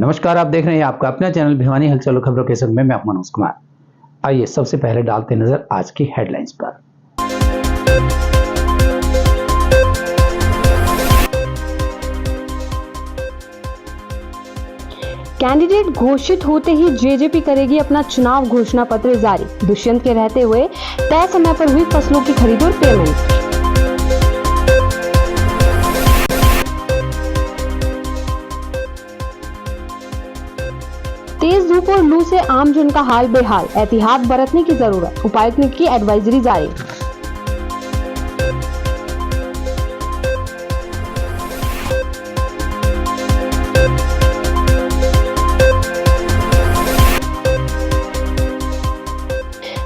नमस्कार, आप देख रहे हैं आपका अपना चैनल भिवानी हलचल खबरों के संग में मैं मनोज कुमार। आइए सबसे पहले डालते नजर आज की हेडलाइंस पर। कैंडिडेट घोषित होते ही जेजेपी करेगी अपना चुनाव घोषणा पत्र जारी। दुष्यंत के रहते हुए तय समय पर हुई फसलों की खरीद और पेमेंट। तेज धूप और लू से आम जन का हाल बेहाल, एहतियात बरतने की जरूरत। उपायुक्त ने की एडवाइजरी जारी।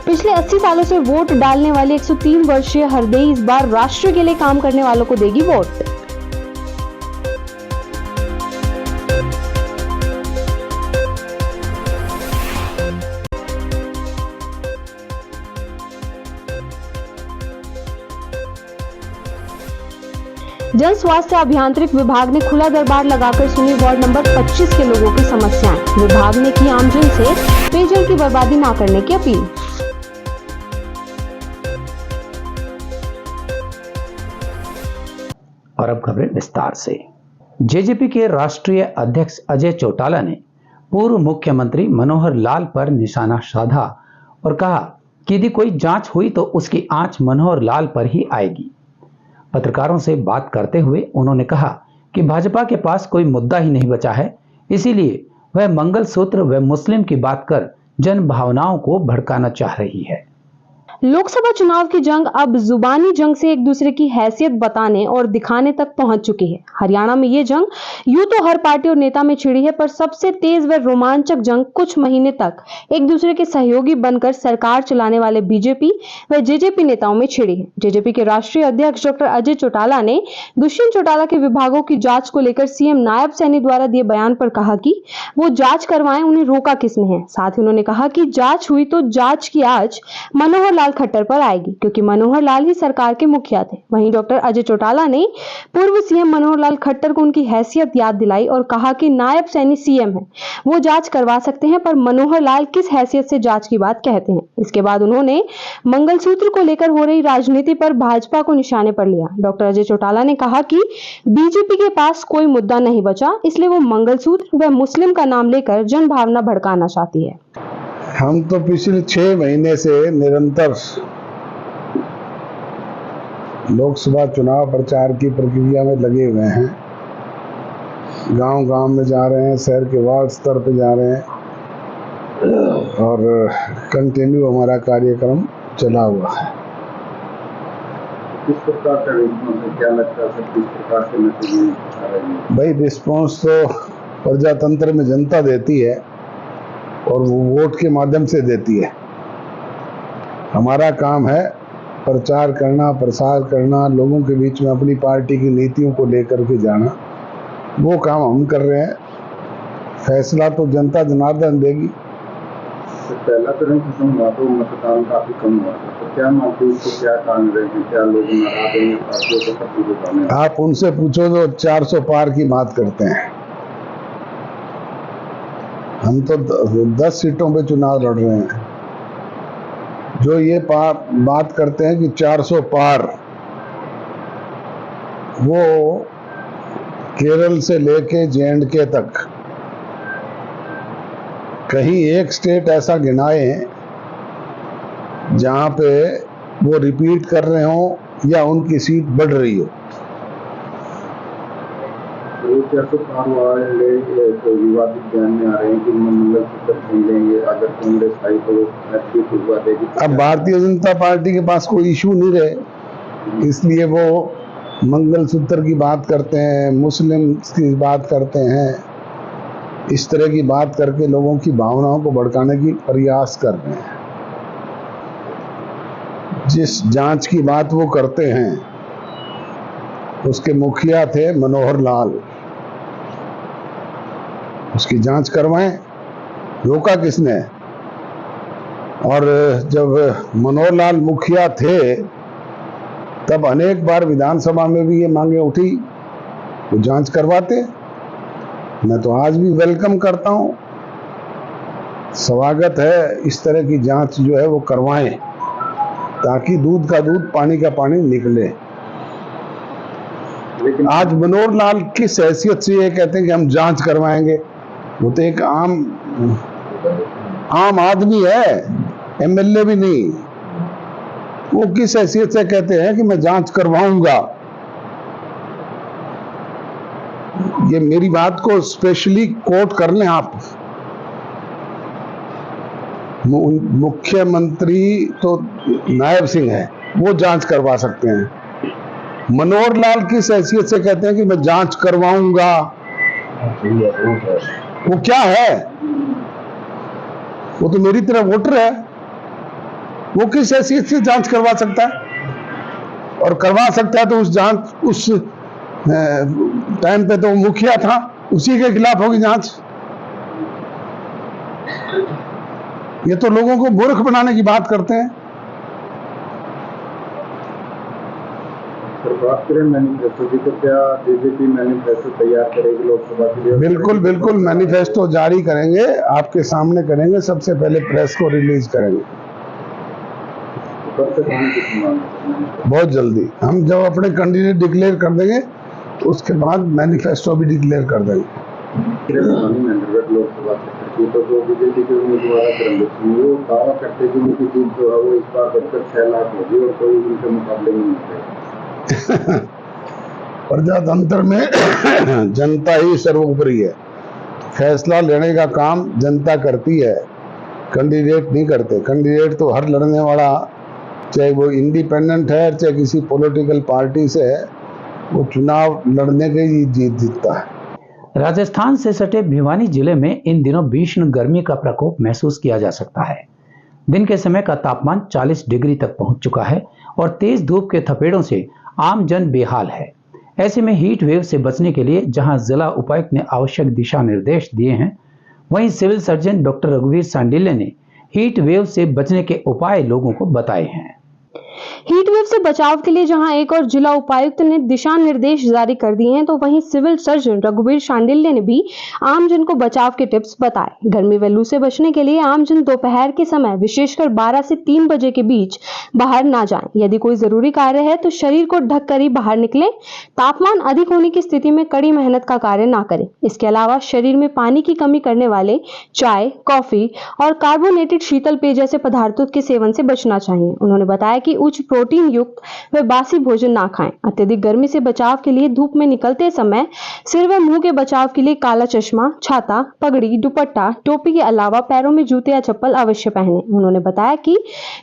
पिछले 80 सालों से वोट डालने वाली 103 वर्षीय हरदेई इस बार राष्ट्र के लिए काम करने वालों को देगी वोट। जन स्वास्थ्य अभियांत्रिक विभाग ने खुला दरबार लगाकर सुनी वार्ड नंबर 25 के लोगों की समस्याएं। विभाग ने की आमजन से पेयजल की बर्बादी न करने की अपील। और अब खबरें विस्तार से। जेजेपी के राष्ट्रीय अध्यक्ष अजय चौटाला ने पूर्व मुख्यमंत्री मनोहर लाल पर निशाना साधा और कहा कि यदि कोई जांच हुई तो उसकी आंच मनोहर लाल पर ही आएगी। पत्रकारों से बात करते हुए उन्होंने कहा कि भाजपा के पास कोई मुद्दा ही नहीं बचा है, इसीलिए वह मंगलसूत्र व मुस्लिम की बात कर जन भावनाओं को भड़काना चाह रही है। लोकसभा चुनाव की जंग अब जुबानी जंग से एक दूसरे की हैसियत बताने और दिखाने तक पहुंच चुकी है। हरियाणा में ये जंग यूं तो हर पार्टी और नेता में छिड़ी है, पर सबसे तेज व रोमांचक जंग कुछ महीने तक एक दूसरे के सहयोगी बनकर सरकार चलाने वाले बीजेपी व जेजेपी नेताओं में छिड़ी है। जेजेपी के राष्ट्रीय अध्यक्ष डॉक्टर अजय चौटाला ने दुष्यंत चौटाला के विभागों की जांच को लेकर सीएम नायब सैनी द्वारा दिए बयान पर कहा कि वो जांच करवाएं, उन्हें रोका किसने है। साथ ही उन्होंने कहा कि जांच हुई तो जांच की आज मनोहर लाल खट्टर पर आएगी, क्योंकि मनोहर लाल ही सरकार के मुखिया थे। वहीं डॉक्टर अजय चौटाला ने पूर्व सीएम मनोहर लाल खट्टर को उनकी हैसियत याद दिलाई और कहा कि नायब सैनी सीएम है, वो जांच करवा सकते हैं, पर मनोहर लाल किस हैसियत से जांच की बात कहते हैं। इसके बाद उन्होंने मंगलसूत्र को लेकर हो रही राजनीति पर भाजपा को निशाने पर लिया। डॉक्टर अजय चौटाला ने कहा कि बीजेपी के पास कोई मुद्दा नहीं बचा, इसलिए वो मंगलसूत्र व मुस्लिम का नाम लेकर जन भावना भड़काना चाहती है। हम तो पिछले 6 महीने से निरंतर लोकसभा चुनाव प्रचार की प्रक्रिया में लगे हुए हैं। गांव-गांव में जा रहे हैं, शहर के वार्ड स्तर पर जा रहे हैं और कंटिन्यू हमारा कार्यक्रम चला हुआ है। किस प्रकार का रिस्पॉन्स, क्या लगता है किस प्रकार से मैसेज आ रही है? भाई रिस्पॉन्स तो प्रजातंत्र में जनता देती है और वो वोट के माध्यम से देती है। हमारा काम है प्रचार करना, प्रसार करना, लोगों के बीच में अपनी पार्टी की नीतियों को लेकर के जाना, वो काम हम कर रहे हैं। फैसला तो जनता जनार्दन देगी। पहला चरण खत्म हुआ तो मतदान काफी कम हुआ था, तो क्या मानते हैं इसको, क्या कारण रहे हैं, क्या लोग नाराज हैं पार्टियों को पत्ती बताने? आप उनसे पूछो जो 400 पार की बात करते हैं। हम तो 10 सीटों पे चुनाव लड़ रहे हैं। जो ये बात करते हैं कि 400 पार, वो केरल से लेके J&K तक कहीं एक स्टेट ऐसा गिनाए जहां पे वो रिपीट कर रहे हो या उनकी सीट बढ़ रही हो। तो विवादित बयान में आ रहे हैं कि मंगलसूत्र खरीदेंगे, अगर कांग्रेस आई तो हुआ देगी। अब भारतीय जनता पार्टी के पास कोई इशू नहीं रहे, इसलिए वो मंगलसूत्र की बात करते हैं, मुस्लिम की बात करते हैं, इस तरह की बात करके लोगों की भावनाओं को भड़काने की प्रयास कर रहे हैं। जिस जांच की बात वो करते हैं उसके मुखिया थे मनोहर लाल, उसकी जांच करवाएं, रोका किसने? और जब मनोहर लाल मुखिया थे तब अनेक बार विधानसभा में भी ये मांगे उठी, तो जांच करवाते। मैं तो आज भी वेलकम करता हूँ, स्वागत है इस तरह की जांच जो है वो करवाएं, ताकि दूध का दूध पानी का पानी निकले। लेकिन आज मनोहर लाल किस हैसियत से ये कहते हैं कि हम जांच करवाएंगे? वो तो एक आम आदमी है, एमएलए भी नहीं। वो किस हैसियत से कहते हैं कि मैं जांच करवाऊंगा? ये मेरी बात को स्पेशली कोट कर लें आप। मुख्यमंत्री तो नायब सिंह है, वो जांच करवा सकते हैं। मनोहर लाल किस हैसियत से कहते हैं कि मैं जांच करवाऊंगा? वो क्या है? वो तो मेरी तरह वोटर है। वो किस हैसियत से जांच करवा सकता है? और करवा सकता है तो उस टाइम पे तो मुखिया था, उसी के खिलाफ होगी जांच। ये तो लोगों को मूर्ख बनाने की बात करते हैं। बात करें मैनिफेस्टो की, तो क्या बीजेपी मैनिफेस्टो तैयार करेगी लोकसभा के लिए? बिल्कुल बिल्कुल, मैनिफेस्टो जारी करेंगे, आपके सामने करेंगे, सबसे पहले प्रेस को रिलीज करेंगे। कब तक आने की संभावना है? बहुत जल्दी। हम जब अपने कैंडिडेट डिक्लेयर कर देंगे तो उसके बाद मैनिफेस्टो भी डिक्लेयर कर देंगे। लोकसभा क्षेत्र की तो जो बीजेपी के उम्मीदवार वो दावा करते कि उनकी जीत जो है वो इस बार बढ़कर 6 लाख होगी और कोई उनके मुकाबले नहीं होगा। प्रजातंत्र में जनता ही सर्वोपरि है। फैसला लेने का काम जनता करती है, कैंडिडेट नहीं करते। कैंडिडेट तो हर लड़ने वाला, चाहे वो इंडिपेंडेंट है चाहे किसी पॉलिटिकल पार्टी से है, वो चुनाव लड़ने के ही जीतता है। राजस्थान से सटे भिवानी जिले में इन दिनों भीषण गर्मी का प्रकोप महसूस किया जा सकता है। दिन के समय का तापमान 40 डिग्री तक पहुंच चुका है और तेज धूप के थपेड़ों से आम जन बेहाल है। ऐसे में हीट वेव से बचने के लिए जहां जिला उपायुक्त ने आवश्यक दिशा निर्देश दिए हैं, वहीं सिविल सर्जन डॉक्टर रघुवीर सांडिल्य ने हीट वेव से बचने के उपाय लोगों को बताए हैं। हीट वेव से बचाव के लिए जहां एक और जिला उपायुक्त ने दिशा निर्देश जारी कर दिए हैं, तो वहीं सिविल सर्जन रघुवीर शांडिल्य ने भी आमजन को बचाव के टिप्स बताए। गर्मी व लू से बचने के लिए आमजन दोपहर के समय विशेषकर 12 से 3 बजे के बीच बाहर ना जाएं। यदि कोई जरूरी कार्य है तो शरीर को ढककर ही बाहर निकलें। तापमान अधिक होने की स्थिति में कड़ी मेहनत का कार्य ना करें। इसके अलावा शरीर में पानी की कमी करने वाले चाय, कॉफी और कार्बोनेटेड शीतल पेय जैसे पदार्थों के सेवन से बचना चाहिए। उन्होंने बताया कि उच्च प्रोटीन युक्त व बासी भोजन ना खाएं। अत्यधिक गर्मी से बचाव के लिए धूप में निकलते समय सिर व मुंह के बचाव के लिए काला चश्मा, छाता, पगड़ी, दुपट्टा, टोपी के अलावा पैरों में जूते या चप्पल अवश्य पहनें। उन्होंने बताया कि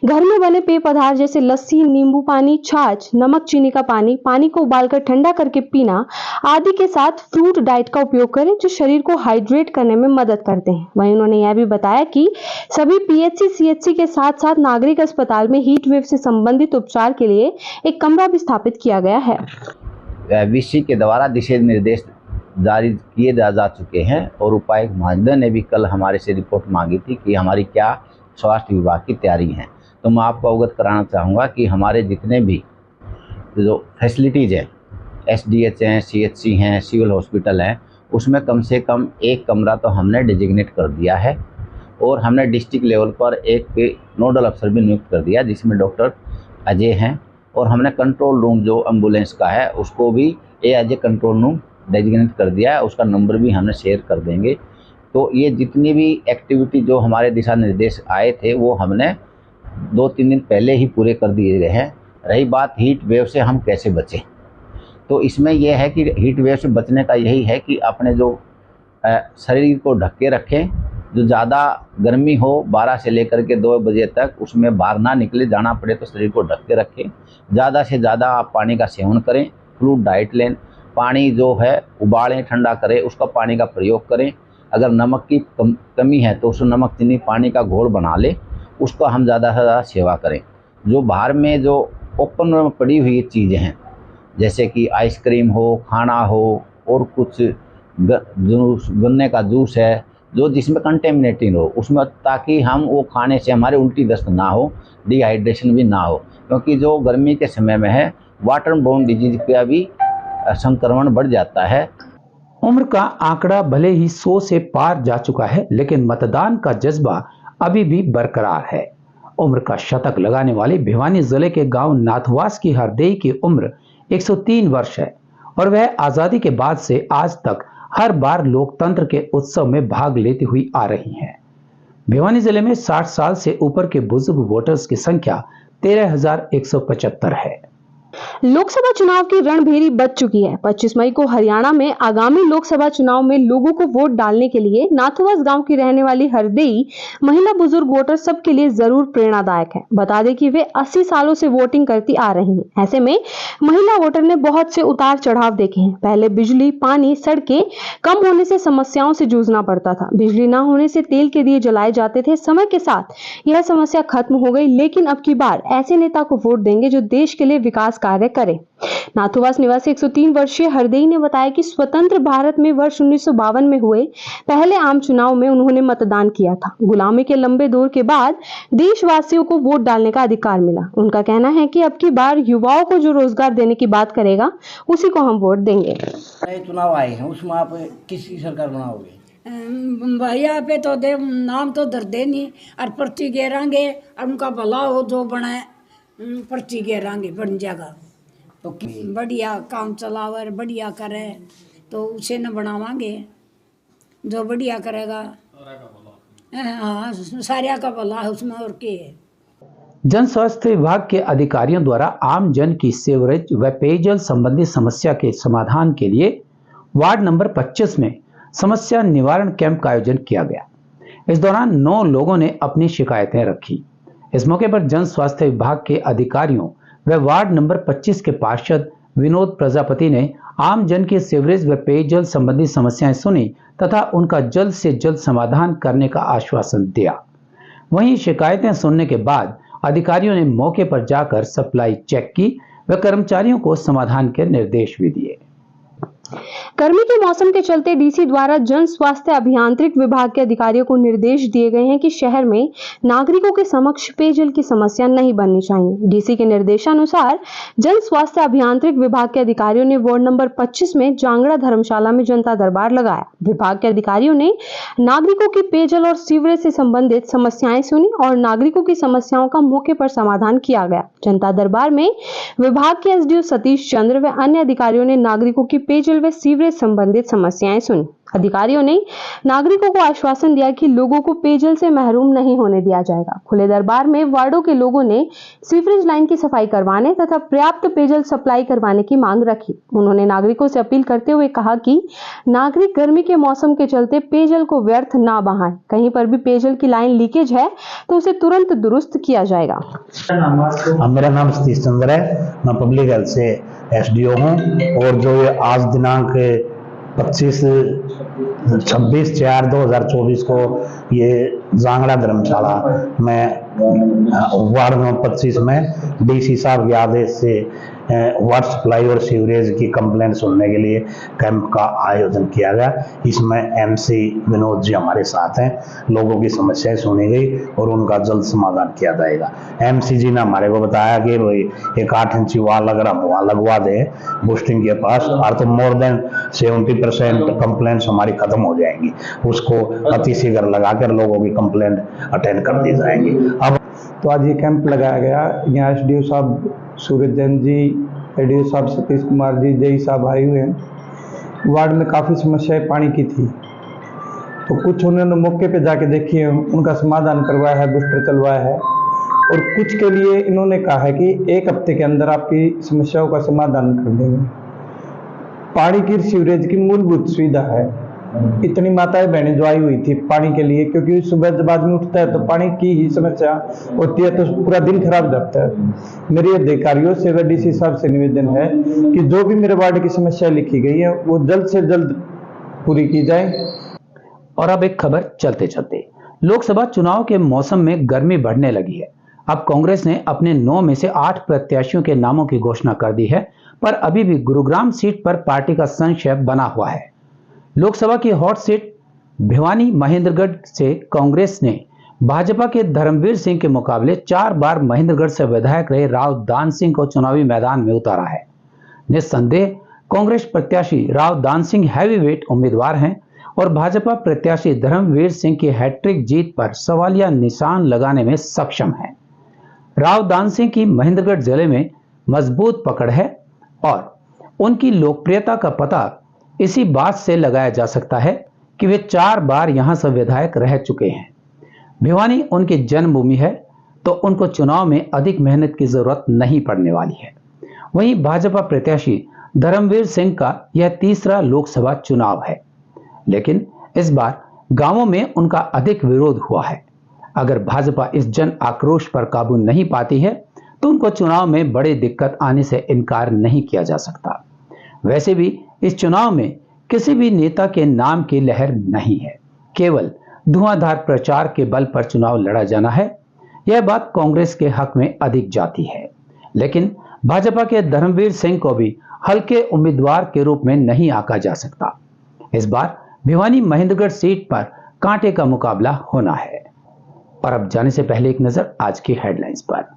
घर में बने पेय पदार्थ जैसे लस्सी, नींबू पानी, छाछ, नमक चीनी का पानी, पानी को उबालकर ठंडा करके पीना आदि के साथ फ्रूट डाइट का उपयोग करें, जो शरीर को हाइड्रेट करने में मदद करते हैं। वहीं उन्होंने यह भी बताया कि सभी पीएचसी, सीएचसी के साथ साथ नागरिक अस्पताल में हीट वेव से संबंधित उपचार के लिए एक कमरा भी स्थापित किया गया है। वीसी के द्वारा दिशा निर्देश जारी किए जा चुके हैं और उपायुक्त महोदय ने भी कल हमारे से रिपोर्ट मांगी थी कि हमारी क्या स्वास्थ्य विभाग की तैयारी है। तो मैं आपको अवगत कराना चाहूँगा कि हमारे जितने भी जो फैसिलिटीज़ हैं, एसडीएच हैं, सीएचसी हैं, सिविल हॉस्पिटल हैं, उसमें कम से कम एक कमरा तो हमने डिजिग्नेट कर दिया है और हमने डिस्ट्रिक्ट लेवल पर एक नोडल अफसर भी नियुक्त कर दिया जिसमें डॉक्टर अजय हैं, और हमने कंट्रोल रूम जो एम्बुलेंस का है उसको भी as a control room designate कर दिया है। उसका नंबर भी हमने शेयर कर देंगे। तो ये जितनी भी एक्टिविटी जो हमारे दिशा निर्देश आए थे वो हमने 2-3 दिन पहले ही पूरे कर दिए गए हैं। रही बात हीट वेव से हम कैसे बचें, तो इसमें यह है कि हीट वेव से बचने का यही है कि अपने जो शरीर को ढक के रखें। जो ज़्यादा गर्मी हो 12 से लेकर के 2 बजे तक उसमें बाहर ना निकले, जाना पड़े तो शरीर को ढक के रखें। ज़्यादा से ज़्यादा आप पानी का सेवन करें, फ्रूट डाइट लें, पानी जो है उबालें, ठंडा करें, उसका पानी का प्रयोग करें। अगर नमक की कमी है तो उस नमक चीनी पानी का घोल बना लें, उसका हम ज़्यादा से ज़्यादा सेवा करें। जो बाहर में जो ओपन में पड़ी हुई चीज़ें हैं जैसे कि आइसक्रीम हो, खाना हो और कुछ जूस, गन्ने का जूस है जो जिसमें कंटेमिनेटिंग हो उसमें, ताकि हम वो खाने से हमारे उल्टी दस्त ना हो, डिहाइड्रेशन भी ना हो, क्योंकि जो गर्मी के समय में है वाटर बोर्न डिजीज का भी संक्रमण बढ़ जाता है। उम्र का आंकड़ा भले ही 100 से पार जा चुका है, लेकिन मतदान का जज्बा अभी भी बरकरार है। उम्र का शतक लगाने वाली भिवानी जिले के गांव नाथवास की हरदेई की उम्र 103 वर्ष है और वह आजादी के बाद से आज तक हर बार लोकतंत्र के उत्सव में भाग लेती हुई आ रही हैं। भिवानी जिले में 60 साल से ऊपर के बुजुर्ग वोटर्स की संख्या 13,175 है। लोकसभा चुनाव की रणभेरी बज चुकी है। 25 मई को हरियाणा में आगामी लोकसभा चुनाव में लोगों को वोट डालने के लिए नाथवास गांव की रहने वाली हरदेई महिला बुजुर्ग वोटर सबके लिए जरूर प्रेरणादायक है। बता दें कि वे 80 सालों से वोटिंग करती आ रही हैं। ऐसे में महिला वोटर ने बहुत से उतार चढ़ाव देखे हैं। पहले बिजली, पानी, सड़कें कम होने से समस्याओं से जूझना पड़ता था। बिजली न होने से तेल के दिए जलाए जाते थे। समय के साथ यह समस्या खत्म हो गई, लेकिन अब की बार ऐसे नेता को वोट देंगे जो देश के लिए विकास कार्य करे। नाथुवास निवासी 103 वर्षीय हरदेई ने बताया कि स्वतंत्र भारत में वर्ष 1952 में हुए पहले आम चुनाव में उन्होंने मतदान किया था। गुलामी के लंबे दौर के बाद देशवासियों को वोट डालने का अधिकार मिला। उनका कहना है कि अब की बार युवाओं को जो रोजगार देने की बात करेगा उसी को हम वोट देंगे। नए चुनाव आए हैं, उसमें आप किसकी सरकार बनाओगे? भैया पे तो दे नाम तो दर दे नहीं और पर्ची गेरांगे और उनका भला हो जो बने पर्ची गेरांगे बन जाएगा तो बढ़िया काम चलावर बढ़िया करे तो उसे न बनावांगे जो बढ़िया करेगा। हाँ सारिया का भला है उसमें और क्या है। जन स्वास्थ्य विभाग के अधिकारियों द्वारा आम जन की सीवरेज व पेयजल संबंधी समस्या के समाधान के लिए वार्ड नंबर 25 में समस्या निवारण कैंप का आयोजन किया गया। इस दौरान 9 लोगों ने अपनी शिकायतें रखी। इस मौके पर जन स्वास्थ्य विभाग के अधिकारियों व वार्ड नंबर 25 के पार्षद विनोद प्रजापति ने आम जन की सीवरेज व पेयजल संबंधी समस्याएं सुनी तथा उनका जल्द से जल्द समाधान करने का आश्वासन दिया। वहीं शिकायतें सुनने के बाद अधिकारियों ने मौके पर जाकर सप्लाई चेक की व कर्मचारियों को समाधान के निर्देश भी दिए। गर्मी के मौसम के चलते डीसी द्वारा जन स्वास्थ्य अभियांत्रिक विभाग के अधिकारियों को निर्देश दिए गए हैं कि शहर में नागरिकों के समक्ष पेयजल की समस्या नहीं बननी चाहिए। डीसी के निर्देशानुसार जन स्वास्थ्य अभियांत्रिक विभाग के अधिकारियों ने वार्ड नंबर 25 में जांगड़ा धर्मशाला में जनता दरबार लगाया। विभाग के अधिकारियों ने नागरिकों की पेयजल और सीवरेज से संबंधित समस्याएं सुनी और नागरिकों की समस्याओं का मौके पर समाधान किया गया। जनता दरबार में विभाग के एसडीओ सतीश चंद्र व अन्य अधिकारियों ने नागरिकों की पेयजल व सीवरेज संबंधित समस्याएं सुनी। अधिकारियों ने नागरिकों को आश्वासन दिया कि लोगों को पेयजल से महरूम नहीं होने दिया जाएगा। खुले दरबार में वार्डों के लोगों ने सीवरेज लाइन की सफाई करवाने तथा पर्याप्त पेयजल सप्लाई करवाने की मांग रखी। उन्होंने नागरिकों से अपील करते हुए कहा कि नागरिक गर्मी के मौसम के चलते पेयजल को व्यर्थ ना बहाएं। कहीं पर भी पेयजल की लाइन लीकेज है तो उसे तुरंत दुरुस्त किया जाएगा। मेरा नाम सतीश चंद्र है, मैं पब्लिक हेल्थ से एसडीओ हूँ और जो ये आज दिनांक 26/4/2024 को ये जांगड़ा धर्मशाला में वार्ड नंबर 25 में डीसी साहब के आदेश से वाटर सप्लाई और सीवरेज की कंप्लेंट सुनने के लिए कैंप का आयोजन किया गया। इसमें एमसी विनोद जी हमारे साथ हैं। लोगों की समस्याएं सुनी गई और उनका जल्द समाधान किया जाएगा। एमसी जी ने हमारे को बताया कि भाई एक 8 इंची वाल अगर हम वहाँ लगवा दें बूस्टिंग के पास और तो मोर देन 70% कंप्लेंट्स हमारी खत्म हो जाएंगी। उसको अतिशीघ्र लगाकर लोगों की कंप्लेंट अटेंड कर दी जाएंगी। अब तो आज ये कैंप लगाया गया। यहाँ एसडीओ साहब सूरज जैन जी, एडीओ साहब सतीश कुमार जी, जेई साहब आए हुए हैं। वार्ड में काफ़ी समस्याएं पानी की थी तो कुछ उन्होंने मौके पे जाके देखी है, उनका समाधान करवाया है, बूस्टर चलवाया है और कुछ के लिए इन्होंने कहा है कि 1 हफ्ते के अंदर आपकी समस्याओं का समाधान कर देंगे। पानी की सीवरेज की मूलभूत सुविधा है। इतनी माताएं बहनें जो आई हुई थी पानी के लिए, क्योंकि सुबह जब आदमी उठता है तो पानी की ही समस्या होती है तो पूरा दिन खराब जाता है। मेरे अधिकारियों से व डीसी साहब से निवेदन है कि जो भी मेरे वार्ड की समस्या लिखी गई है वो जल्द से जल्द पूरी की जाए। और अब एक खबर चलते चलते, लोकसभा चुनाव के मौसम में गर्मी बढ़ने लगी है। अब कांग्रेस ने अपने 9 में से 8 प्रत्याशियों के नामों की घोषणा कर दी है, पर अभी भी गुरुग्राम सीट पर पार्टी का संशय बना हुआ है। लोकसभा की हॉट सीट भिवानी महेंद्रगढ़ से कांग्रेस ने भाजपा के धर्मवीर सिंह के मुकाबले 4 बार महेंद्रगढ़ से विधायक रहे राव दान सिंह को चुनावी मैदान में उतारा है। निस्संदेह कांग्रेस प्रत्याशी राव दान सिंह हैवीवेट उम्मीदवार हैं और भाजपा प्रत्याशी धर्मवीर सिंह की हैट्रिक जीत पर सवालिया निशान लगाने में सक्षम हैं। राव दान सिंह की महेंद्रगढ़ जिले में मजबूत पकड़ है और उनकी लोकप्रियता का पता इसी बात से लगाया जा सकता है कि वे 4 बार यहां से विधायक रह चुके हैं। भिवानी उनकी जन्मभूमि है तो उनको चुनाव में अधिक मेहनत की जरूरत नहीं पड़ने वाली है। वहीं भाजपा प्रत्याशी धर्मवीर सिंह का यह तीसरा लोकसभा चुनाव है, लेकिन इस बार गांवों में उनका अधिक विरोध हुआ है। अगर भाजपा इस जन आक्रोश पर काबू नहीं पाती है तो उनको चुनाव में बड़ी दिक्कत आने से इनकार नहीं किया जा सकता। वैसे भी इस चुनाव में किसी भी नेता के नाम की लहर नहीं है, केवल धुआंधार प्रचार के बल पर चुनाव लड़ा जाना है। यह बात कांग्रेस के हक में अधिक जाती है, लेकिन भाजपा के धर्मवीर सिंह को भी हल्के उम्मीदवार के रूप में नहीं आंका जा सकता। इस बार भिवानी महेंद्रगढ़ सीट पर कांटे का मुकाबला होना है। और अब जाने से पहले एक नजर आज की हेडलाइंस पर।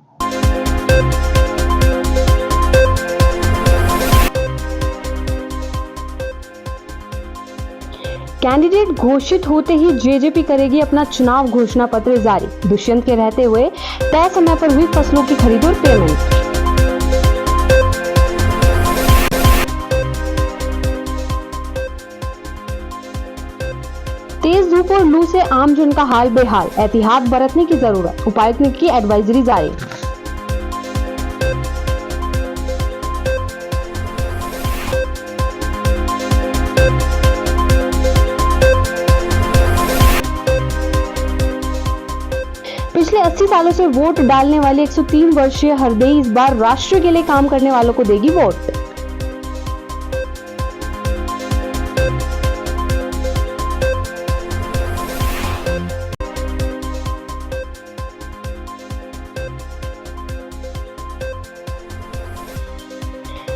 कैंडिडेट घोषित होते ही जेजेपी करेगी अपना चुनाव घोषणा पत्र जारी। दुष्यंत के रहते हुए तय समय पर हुई फसलों की खरीद और पेमेंट। तेज धूप और लू से आम जन का हाल बेहाल, एहतियात बरतने की जरूरत। उपायुक्त ने की एडवाइजरी जारी। पिछले 80 सालों से वोट डालने वाले 103 वर्षीय हरदेई इस बार राष्ट्र के लिए काम करने वालों को देगी वोट।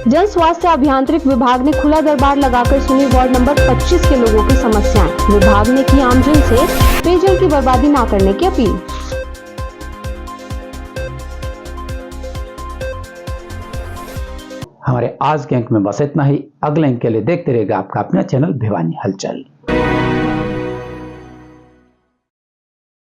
जन स्वास्थ्य अभियांत्रिक विभाग ने खुला दरबार लगाकर सुनी वार्ड नंबर 25 के लोगों की समस्याएं। विभाग ने की आमजन से पेयजल की बर्बादी न करने की अपील। हमारे आज के अंक में बस इतना ही। अगले अंक के लिए देखते रहेगा आपका अपना चैनल भिवानी हलचल।